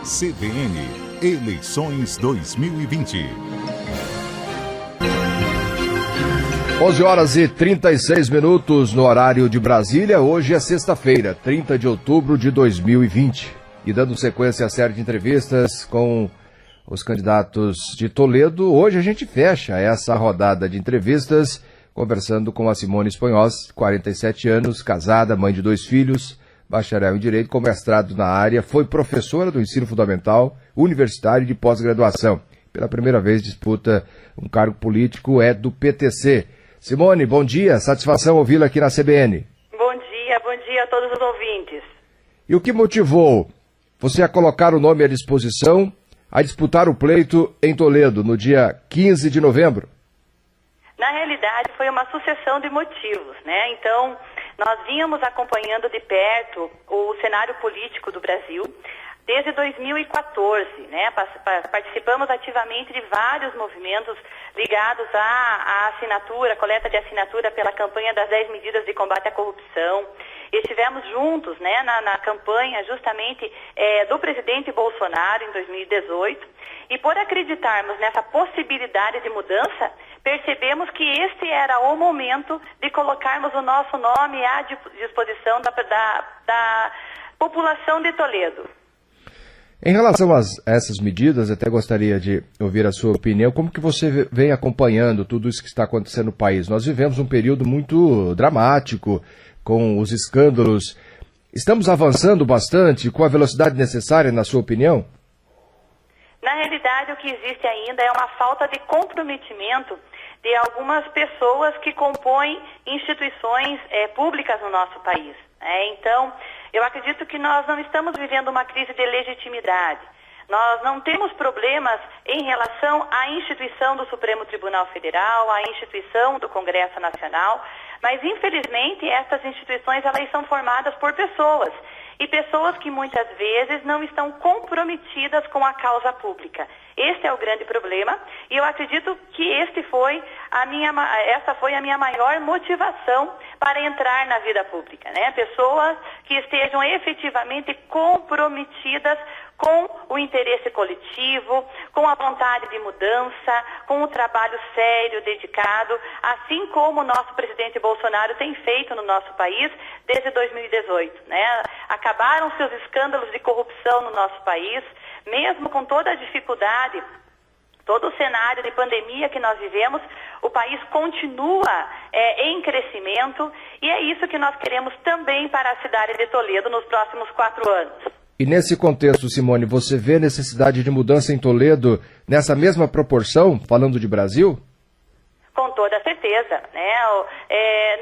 CBN, eleições 2020. 11 horas e 36 minutos no horário de Brasília. Hoje é sexta-feira, 30 de outubro de 2020. E dando sequência à série de entrevistas com os candidatos de Toledo, hoje a gente fecha essa rodada de entrevistas conversando com a Simone Esponhoz, 47 anos, casada, mãe de 2 filhos, bacharel em Direito, com mestrado na área, foi professora do ensino fundamental, universitário e de pós-graduação. Pela primeira vez disputa um cargo político, é do PTC. Simone, bom dia, satisfação ouvi-la aqui na CBN. Bom dia a todos os ouvintes. E o que motivou você a colocar o nome à disposição, a disputar o pleito em Toledo, no dia 15 de novembro? Na realidade, foi uma sucessão de motivos, né? Então, nós vínhamos acompanhando de perto o cenário político do Brasil desde 2014, né? Participamos ativamente de vários movimentos ligados à assinatura, coleta de assinatura pela campanha das 10 medidas de combate à corrupção. Estivemos juntos, né, na campanha justamente do presidente Bolsonaro em 2018 e por acreditarmos nessa possibilidade de mudança, percebemos que este era o momento de colocarmos o nosso nome à disposição da população de Toledo. Em relação a essas medidas, até gostaria de ouvir a sua opinião. Como que você vem acompanhando tudo isso que está acontecendo no país? Nós vivemos um período muito dramático, com os escândalos. Estamos avançando bastante, com a velocidade necessária, na sua opinião? Na realidade, o que existe ainda é uma falta de comprometimento de algumas pessoas que compõem instituições públicas no nosso país. Então, eu acredito que nós não estamos vivendo uma crise de legitimidade. Nós não temos problemas em relação à instituição do Supremo Tribunal Federal, à instituição do Congresso Nacional, mas infelizmente essas instituições elas são formadas por pessoas, e pessoas que muitas vezes não estão comprometidas com a causa pública. Este é o grande problema, e eu acredito que essa foi a minha maior motivação para entrar na vida pública, né? Pessoas que estejam efetivamente comprometidas com o interesse coletivo, com a vontade de mudança, com o trabalho sério, dedicado, assim como o nosso presidente Bolsonaro tem feito no nosso país desde 2018, né? Acabaram seus escândalos de corrupção no nosso país, mesmo com toda a dificuldade, todo o cenário de pandemia que nós vivemos, o país continua em crescimento, e é isso que nós queremos também para a cidade de Toledo nos próximos 4 anos. E nesse contexto, Simone, você vê necessidade de mudança em Toledo nessa mesma proporção, falando de Brasil? Com toda certeza, né?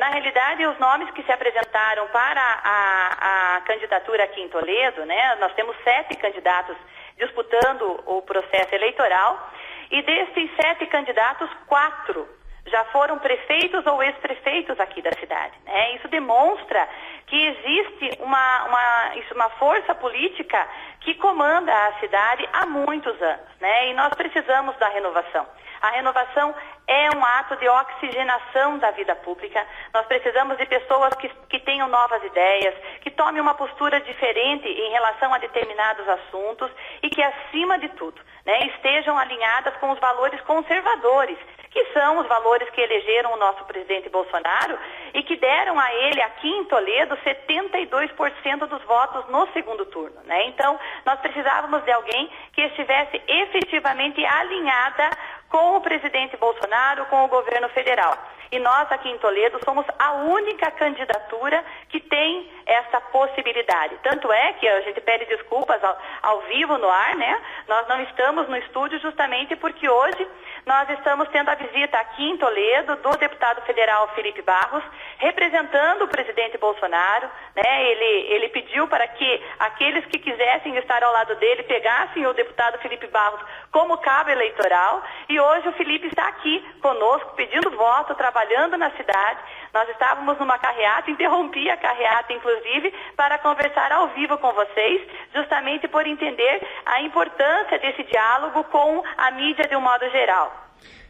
Na realidade, os nomes que se apresentaram para a candidatura aqui em Toledo, né? Nós temos 7 candidatos disputando o processo eleitoral, e desses 7 candidatos, 4 já foram prefeitos ou ex-prefeitos aqui da cidade, né? Isso demonstra que existe uma força política que comanda a cidade há muitos anos, né? E nós precisamos da renovação. A renovação é um ato de oxigenação da vida pública. Nós precisamos de pessoas que tenham novas ideias, que tomem uma postura diferente em relação a determinados assuntos e que, acima de tudo, né, estejam alinhadas com os valores conservadores, que são os valores que elegeram o nosso presidente Bolsonaro e que deram a ele, aqui em Toledo, 72% dos votos no segundo turno, né? Então, nós precisávamos de alguém que estivesse efetivamente alinhada com o presidente Bolsonaro, com o governo federal. E nós aqui em Toledo somos a única candidatura que tem essa possibilidade. Tanto é que a gente pede desculpas ao vivo no ar, né? Nós não estamos no estúdio justamente porque hoje nós estamos tendo a visita aqui em Toledo do deputado federal Felipe Barros, representando o presidente Bolsonaro, né? Ele pediu para que aqueles que quisessem estar ao lado dele pegassem o deputado Felipe Barros como cabo eleitoral, e hoje o Felipe está aqui conosco pedindo voto, trabalhando na cidade. Nós estávamos numa carreata, interrompi a carreata inclusive para conversar ao vivo com vocês, justamente por entender a importância desse diálogo com a mídia de um modo geral.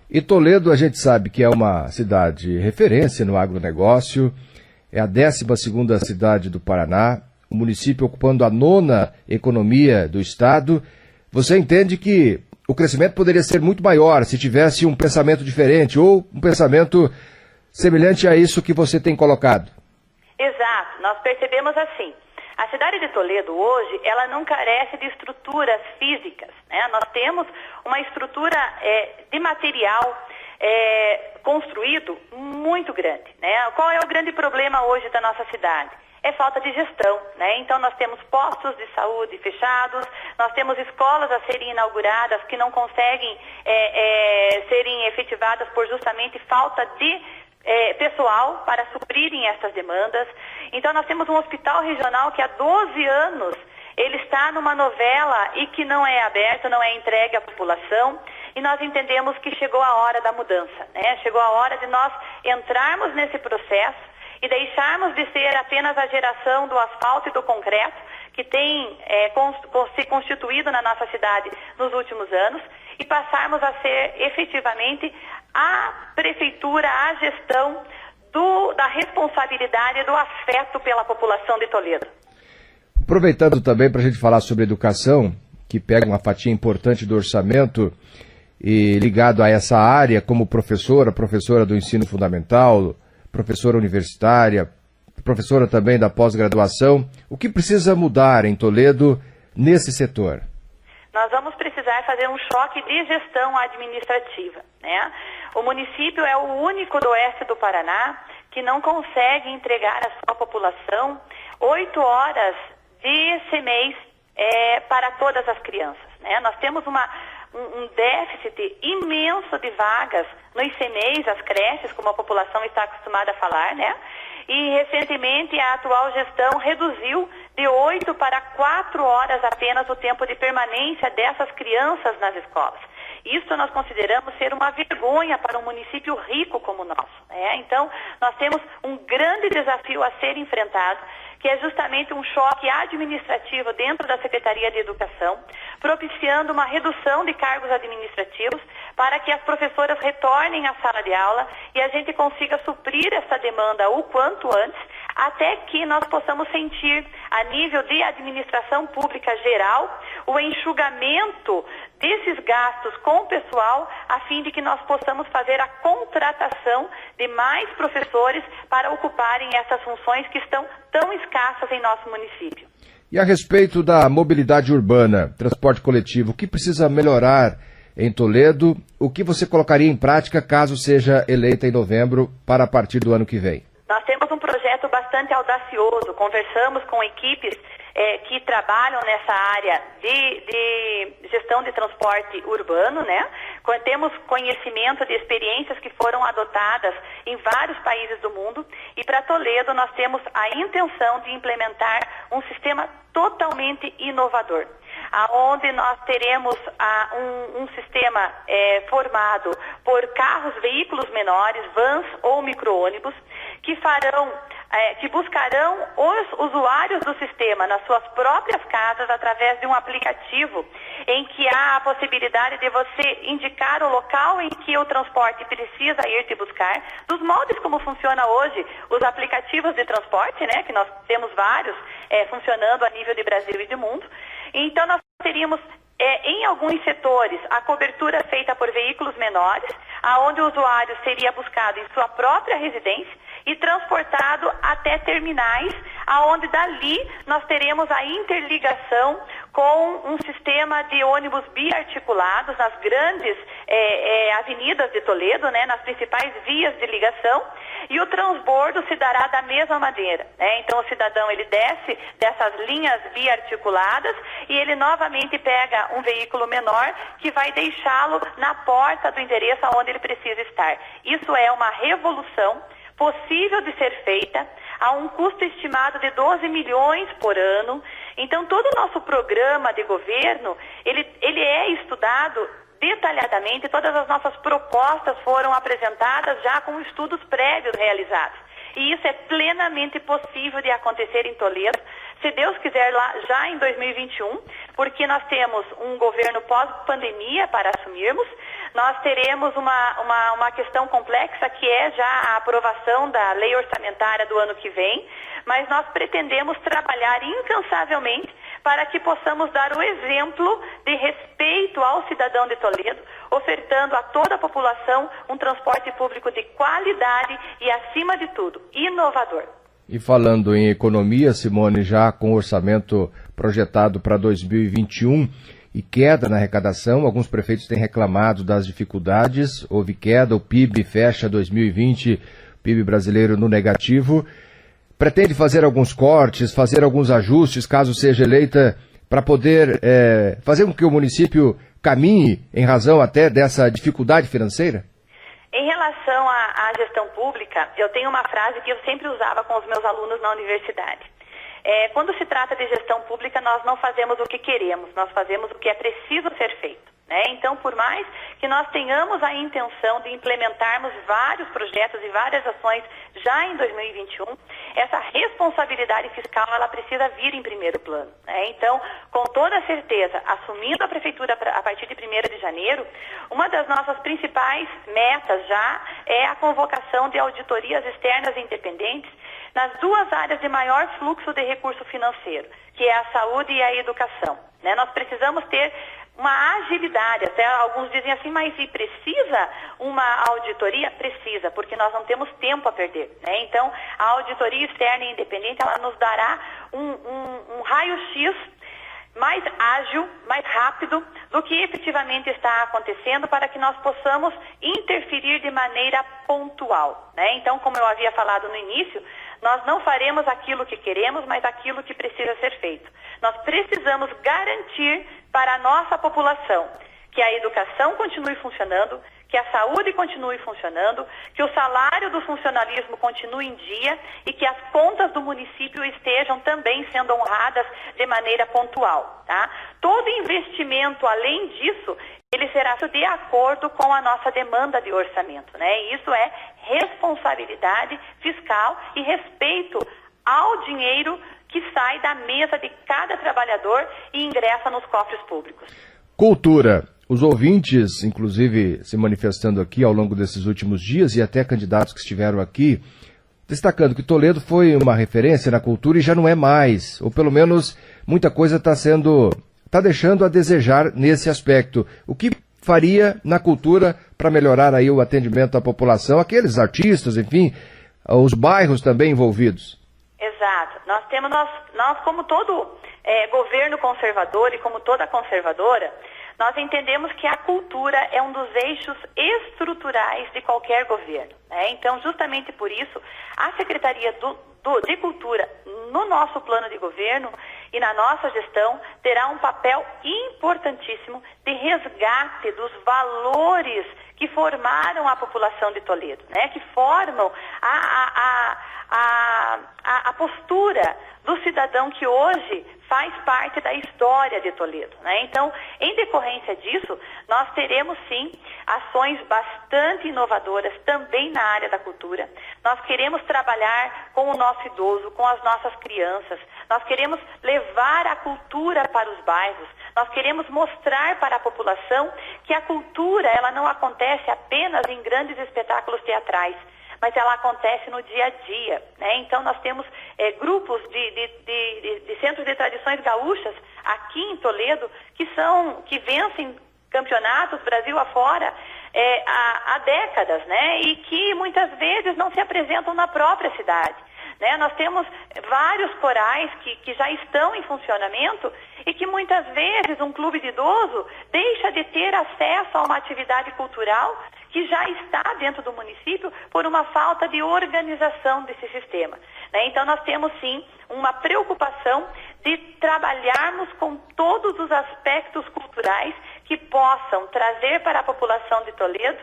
E Toledo, a gente sabe que é uma cidade referência no agronegócio, é a 12ª cidade do Paraná, o município ocupando a 9ª economia do estado, você entende que o crescimento poderia ser muito maior se tivesse um pensamento diferente ou um pensamento semelhante a isso que você tem colocado? Exato, nós percebemos assim. A cidade de Toledo hoje, ela não carece de estruturas físicas, né? Nós temos uma estrutura de material construído muito grande, né? Qual é o grande problema hoje da nossa cidade? É falta de gestão, né? Então nós temos postos de saúde fechados, nós temos escolas a serem inauguradas que não conseguem serem efetivadas por justamente falta de pessoal para suprirem essas demandas. Então nós temos um hospital regional que há 12 anos ele está numa novela e que não é aberto, não é entregue à população, e nós entendemos que chegou a hora da mudança, né? Chegou a hora de nós entrarmos nesse processo e deixarmos de ser apenas a geração do asfalto e do concreto que tem se constituído na nossa cidade nos últimos anos e passarmos a ser efetivamente a prefeitura, a gestão da responsabilidade e do afeto pela população de Toledo. Aproveitando também para a gente falar sobre educação, que pega uma fatia importante do orçamento e ligado a essa área como professora do ensino fundamental, professora universitária, professora também da pós-graduação, o que precisa mudar em Toledo nesse setor? Nós vamos precisar fazer um choque de gestão administrativa, né? O município é o único do oeste do Paraná que não consegue entregar à sua população 8 horas de CMEIs para todas as crianças, né? Nós temos um déficit imenso de vagas nos CMEIs, as creches, como a população está acostumada a falar, né? E recentemente a atual gestão reduziu de 8 para 4 horas apenas o tempo de permanência dessas crianças nas escolas. Isso nós consideramos ser uma vergonha para um município rico como o nosso, né? Então, nós temos um grande desafio a ser enfrentado, que é justamente um choque administrativo dentro da Secretaria de Educação, propiciando uma redução de cargos administrativos para que as professoras retornem à sala de aula e a gente consiga suprir essa demanda o quanto antes, até que nós possamos sentir, a nível de administração pública geral, o enxugamento desses gastos com o pessoal, a fim de que nós possamos fazer a contratação de mais professores para ocuparem essas funções que estão tão escassas em nosso município. E a respeito da mobilidade urbana, transporte coletivo, o que precisa melhorar em Toledo? O que você colocaria em prática caso seja eleita em novembro para a partir do ano que vem? Nós temos um projeto bastante audacioso, conversamos com equipes que trabalham nessa área de gestão de transporte urbano, né? Temos conhecimento de experiências que foram adotadas em vários países do mundo, e para Toledo nós temos a intenção de implementar um sistema totalmente inovador, aonde nós teremos um sistema formado por veículos menores, vans ou micro-ônibus, que buscarão os usuários do sistema nas suas próprias casas através de um aplicativo em que há a possibilidade de você indicar o local em que o transporte precisa ir te buscar, dos moldes como funciona hoje os aplicativos de transporte, né, que nós temos vários funcionando a nível de Brasil e de mundo. Então nós teríamos em alguns setores a cobertura feita por veículos menores, aonde o usuário seria buscado em sua própria residência e transportado até terminais, aonde dali nós teremos a interligação com um sistema de ônibus biarticulados nas grandes avenidas de Toledo, né, nas principais vias de ligação, e o transbordo se dará da mesma maneira, né? Então o cidadão ele desce dessas linhas biarticuladas e ele novamente pega um veículo menor que vai deixá-lo na porta do endereço onde ele precisa estar. Isso é uma revolução possível de ser feita a um custo estimado de 12 milhões por ano. Então todo o nosso programa de governo, ele é estudado detalhadamente, todas as nossas propostas foram apresentadas já com estudos prévios realizados. E isso é plenamente possível de acontecer em Toledo, se Deus quiser, lá já em 2021, porque nós temos um governo pós-pandemia para assumirmos, nós teremos uma questão complexa, que é já a aprovação da lei orçamentária do ano que vem, mas nós pretendemos trabalhar incansavelmente para que possamos dar o exemplo de respeito ao cidadão de Toledo, ofertando a toda a população um transporte público de qualidade e, acima de tudo, inovador. E falando em economia, Simone, já com o orçamento projetado para 2021 e queda na arrecadação, alguns prefeitos têm reclamado das dificuldades, houve queda, o PIB fecha 2020, PIB brasileiro no negativo. Pretende fazer alguns cortes, fazer alguns ajustes, caso seja eleita, para poder fazer com que o município caminhe em razão até dessa dificuldade financeira? Em relação à gestão pública, eu tenho uma frase que eu sempre usava com os meus alunos na universidade. Quando se trata de gestão pública, nós não fazemos o que queremos, nós fazemos o que é preciso ser feito. Então, por mais que nós tenhamos a intenção de implementarmos vários projetos e várias ações já em 2021, essa responsabilidade fiscal ela precisa vir em primeiro plano. Então, com toda certeza, assumindo a prefeitura a partir de 1º de janeiro, uma das nossas principais metas já é a convocação de auditorias externas independentes nas duas áreas de maior fluxo de recurso financeiro, que é a saúde e a educação. Nós precisamos ter uma agilidade, até alguns dizem assim, mas se precisa uma auditoria? Precisa, porque nós não temos tempo a perder. Então, a auditoria externa e independente, ela nos dará um raio-x mais ágil, mais rápido do que efetivamente está acontecendo, para que nós possamos interferir de maneira pontual. Então, como eu havia falado no início, nós não faremos aquilo que queremos, mas aquilo que precisa ser feito. Nós precisamos garantir para a nossa população que a educação continue funcionando, que a saúde continue funcionando, que o salário do funcionalismo continue em dia e que as contas do município estejam também sendo honradas de maneira pontual. Todo investimento, além disso, ele será de acordo com a nossa demanda de orçamento. E isso é responsabilidade fiscal e respeito ao dinheiro que sai da mesa de cada trabalhador e ingressa nos cofres públicos. Cultura. Os ouvintes, inclusive, se manifestando aqui ao longo desses últimos dias, e até candidatos que estiveram aqui, destacando que Toledo foi uma referência na cultura e já não é mais, ou pelo menos muita coisa está deixando a desejar nesse aspecto. O que faria na cultura para melhorar aí o atendimento à população, aqueles artistas, enfim, os bairros também envolvidos? Exato. Nós como todo governo conservador e como toda conservadora, nós entendemos que a cultura é um dos eixos estruturais de qualquer governo. Então, justamente por isso, a Secretaria de Cultura, no nosso plano de governo e na nossa gestão, terá um papel importantíssimo de resgate dos valores que formaram a população de Toledo, que formam a postura do cidadão que hoje faz parte da história de Toledo. Então, em decorrência disso, nós teremos sim ações bastante inovadoras também na área da cultura. Nós queremos trabalhar com o nosso idoso, com as nossas crianças. Nós queremos levar a cultura para os bairros. Nós queremos mostrar para a população que a cultura ela não acontece apenas em grandes espetáculos teatrais, mas ela acontece no dia a dia. Então, nós temos grupos de centros de tradições gaúchas aqui em Toledo que vencem campeonatos Brasil afora há décadas, e que muitas vezes não se apresentam na própria cidade. Nós temos vários corais que já estão em funcionamento e que muitas vezes um clube de idoso deixa de ter acesso a uma atividade cultural que já está dentro do município por uma falta de organização desse sistema. Então, nós temos, sim, uma preocupação de trabalharmos com todos os aspectos culturais que possam trazer para a população de Toledo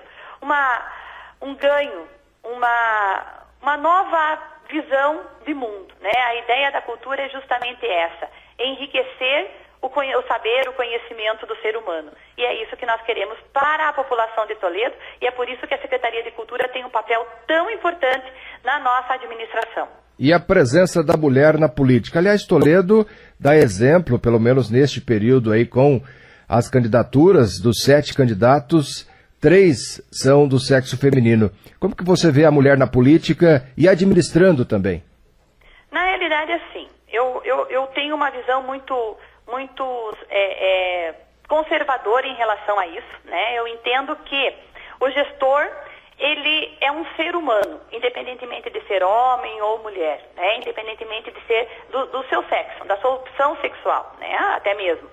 um ganho, uma nova visão de mundo. A ideia da cultura é justamente essa, enriquecer o saber, o conhecimento do ser humano. E é isso que nós queremos para a população de Toledo, e é por isso que a Secretaria de Cultura tem um papel tão importante na nossa administração. E a presença da mulher na política. Aliás, Toledo dá exemplo, pelo menos neste período aí, com as candidaturas dos 7 candidatos, 3 são do sexo feminino. Como que você vê a mulher na política e administrando também? Na realidade, assim, eu tenho uma visão muito conservadora em relação a isso, né? Eu entendo que o gestor, ele é um ser humano, independentemente de ser homem ou mulher, né? Independentemente de ser do seu sexo, da sua opção sexual, né? Até mesmo.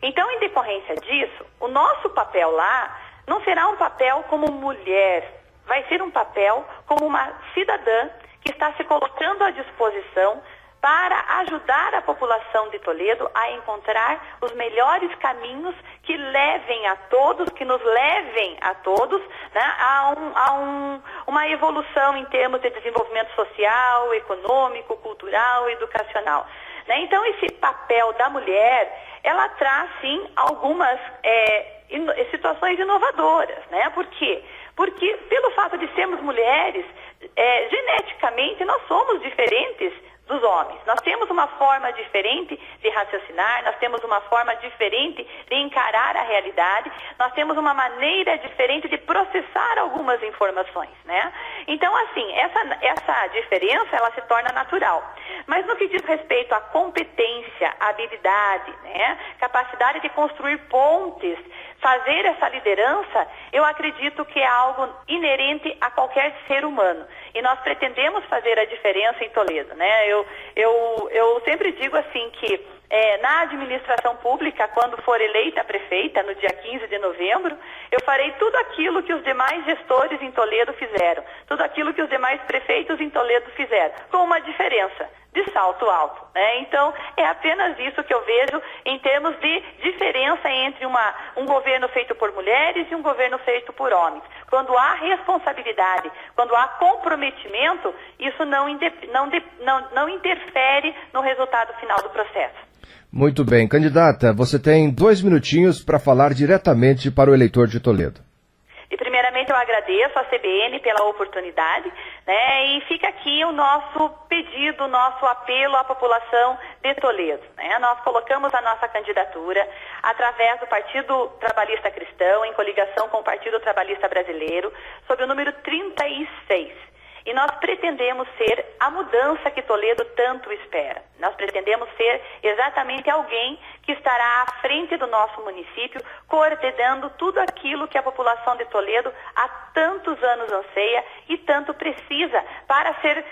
Então, em decorrência disso, o nosso papel lá não será um papel como mulher, vai ser um papel como uma cidadã que está se colocando à disposição para ajudar a população de Toledo a encontrar os melhores caminhos que levem a todos, que nos levem a todos, né, uma evolução em termos de desenvolvimento social, econômico, cultural, educacional. Né? Então, esse papel da mulher, ela traz, sim, algumas situações inovadoras, né? Por quê? Porque, pelo fato de sermos mulheres, geneticamente nós somos diferentes dos homens. Nós temos uma forma diferente de raciocinar, nós temos uma forma diferente de encarar a realidade, nós temos uma maneira diferente de processar algumas informações, né? Então, assim, essa diferença, ela se torna natural. Mas no que diz respeito à competência, habilidade, né, capacidade de construir pontes, fazer essa liderança, eu acredito que é algo inerente a qualquer ser humano. E nós pretendemos fazer a diferença em Toledo, né? Eu sempre digo assim que na administração pública, quando for eleita prefeita, no dia 15 de novembro, eu farei tudo aquilo que os demais gestores em Toledo fizeram, tudo aquilo que os demais prefeitos em Toledo fizeram, com uma diferença de salto alto, né? Então, é apenas isso que eu vejo em termos de diferença entre um governo feito por mulheres e um governo feito por homens. Quando há responsabilidade, quando há comprometimento, isso não interfere no resultado final do processo. Muito bem. Candidata, você tem 2 minutinhos para falar diretamente para o eleitor de Toledo. E primeiramente eu agradeço à CBN pela oportunidade, né, e fica aqui o nosso pedido, o nosso apelo à população de Toledo, né? Nós colocamos a nossa candidatura através do Partido Trabalhista Cristão, em coligação com o Partido Trabalhista Brasileiro, sob o número 36. E nós pretendemos ser a mudança que Toledo tanto espera. Nós pretendemos ser exatamente alguém que estará à frente do nosso município, coordenando tudo aquilo que a população de Toledo há tantos anos anseia e tanto precisa para ser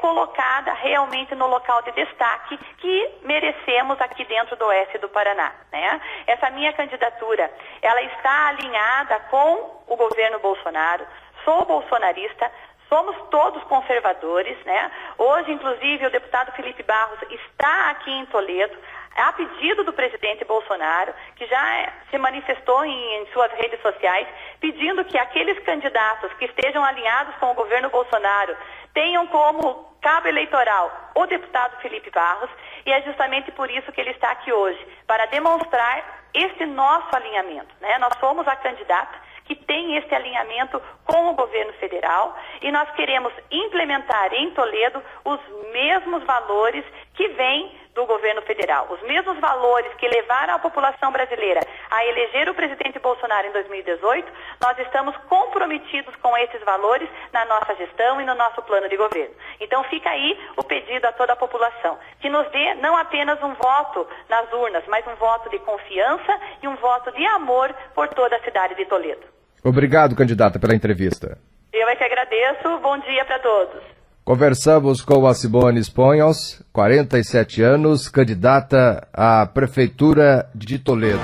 colocada realmente no local de destaque que merecemos aqui dentro do oeste do Paraná, né? Essa minha candidatura, ela está alinhada com o governo Bolsonaro, sou bolsonarista, somos todos conservadores, né? Hoje, inclusive, o deputado Felipe Barros está aqui em Toledo, a pedido do presidente Bolsonaro, que já se manifestou em suas redes sociais, pedindo que aqueles candidatos que estejam alinhados com o governo Bolsonaro tenham como cabo eleitoral o deputado Felipe Barros, e é justamente por isso que ele está aqui hoje, para demonstrar esse nosso alinhamento, né? Nós somos a candidata que tem esse alinhamento com o governo federal e nós queremos implementar em Toledo os mesmos valores que vêm do governo federal, os mesmos valores que levaram a população brasileira a eleger o presidente Bolsonaro em 2018, nós estamos comprometidos com esses valores na nossa gestão e no nosso plano de governo. Então fica aí o pedido a toda a população, que nos dê não apenas um voto nas urnas, mas um voto de confiança e um voto de amor por toda a cidade de Toledo. Obrigado, candidata, pela entrevista. Eu é que agradeço. Bom dia para todos. Conversamos com a Simone Esponhos, 47 anos, candidata à Prefeitura de Toledo.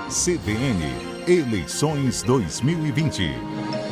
CBN Eleições 2020.